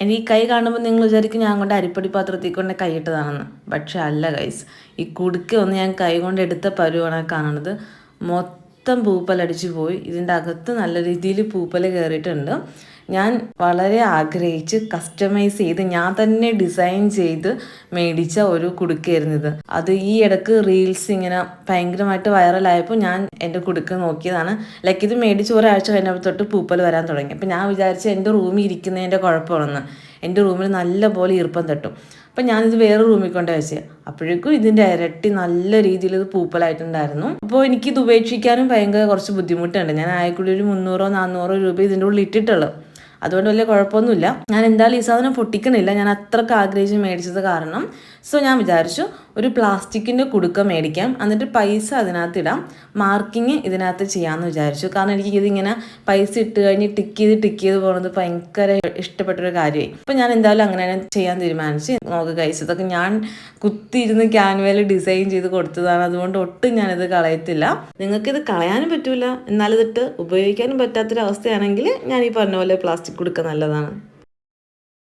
എനിക്ക് കൈ കാണുമ്പോൾ നിങ്ങൾ വിചാരിക്കും ഞാൻ കൊണ്ട് അരിപ്പൊടി പാത്രത്തിൽ കൊണ്ട് കൈയിട്ടതാണെന്ന്. പക്ഷെ അല്ല ഗൈസ്, ഈ കുടുക്ക ഒന്ന് ഞാൻ കൈ കൊണ്ട് എടുത്ത പരുവാണ് കാണുന്നത്. മൊത്തം പൂപ്പലടിച്ചു പോയി. ഇതിൻ്റെ അകത്ത് നല്ല രീതിയിൽ പൂപ്പൽ കയറിയിട്ടുണ്ട്. ഞാൻ വളരെ ആഗ്രഹിച്ച് കസ്റ്റമൈസ് ചെയ്ത് ഞാൻ തന്നെ ഡിസൈൻ ചെയ്ത് മേടിച്ച ഒരു കുടുക്കയായിരുന്നു ഇത്. അത് ഈ ഇടക്ക് റീൽസ് ഇങ്ങനെ ഭയങ്കരമായിട്ട് വൈറലായപ്പോൾ ഞാൻ എൻ്റെ കുടുക്ക നോക്കിയതാണ്. ലൈക്ക് ഇത് മേടിച്ച് ഒരാഴ്ച കഴിഞ്ഞപ്പോൾ തൊട്ട് പൂപ്പൽ വരാൻ തുടങ്ങി. അപ്പം ഞാൻ വിചാരിച്ചു എൻ്റെ റൂമിൽ ഇരിക്കുന്നതിൻ്റെ കുഴപ്പമാണെന്ന്. എൻ്റെ റൂമിൽ നല്ല പോലെ ഈർപ്പം തട്ടും. അപ്പം ഞാനിത് വേറെ റൂമിൽ കൊണ്ട് വെച്ചത്. അപ്പോഴേക്കും ഇതിൻ്റെ ഇരട്ടി നല്ല രീതിയിൽ ഇത് പൂപ്പലായിട്ടുണ്ടായിരുന്നു. അപ്പോൾ എനിക്കിത് ഉപേക്ഷിക്കാനും ഭയങ്കര കുറച്ച് ബുദ്ധിമുട്ടുണ്ട്. ഞാൻ ആയിക്കൂടി ഒരു 300-400 രൂപ ഇതിൻ്റെ ഉള്ളിൽ ഇട്ടിട്ടുള്ളൂ. അതുകൊണ്ട് വലിയ കുഴപ്പമൊന്നുമില്ല. ഞാൻ എന്തായാലും ഈ സാധനം പൊട്ടിക്കണില്ല. ഞാൻ അത്രയ്ക്ക് ആഗ്രഹിച്ച് മേടിച്ചത് കാരണം. സോ ഞാൻ വിചാരിച്ചു ഒരു പ്ലാസ്റ്റിക്കിൻ്റെ കുടുക്ക മേടിക്കാം, എന്നിട്ട് പൈസ അതിനകത്ത് ഇടാം, മാർക്കിങ് ഇതിനകത്ത് ചെയ്യാമെന്ന് വിചാരിച്ചു. കാരണം എനിക്ക് ഇതിങ്ങനെ പൈസ ഇട്ട് കഴിഞ്ഞ് ടിക്ക് ചെയ്ത് പോകുന്നത് ഭയങ്കര ഇഷ്ടപ്പെട്ടൊരു കാര്യമായി. അപ്പോൾ ഞാൻ എന്തായാലും അങ്ങനെ ചെയ്യാൻ തീരുമാനിച്ച്. നോക്ക് ഗൈസ്, ഇതൊക്കെ ഞാൻ കുത്തിയിരുന്ന് ക്യാൻവയിൽ ഡിസൈൻ ചെയ്ത് കൊടുത്തതാണ്. അതുകൊണ്ട് ഒട്ടും ഞാനിത് കളയത്തില്ല. നിങ്ങൾക്കിത് കളയാനും പറ്റൂല, എന്നാലിതിട്ട് ഉപയോഗിക്കാനും പറ്റാത്തൊരവസ്ഥയാണെങ്കിൽ ഞാൻ ഈ പറഞ്ഞ പോലെ പ്ലാസ്റ്റിക് കുടുക്ക നല്ലതാണ്.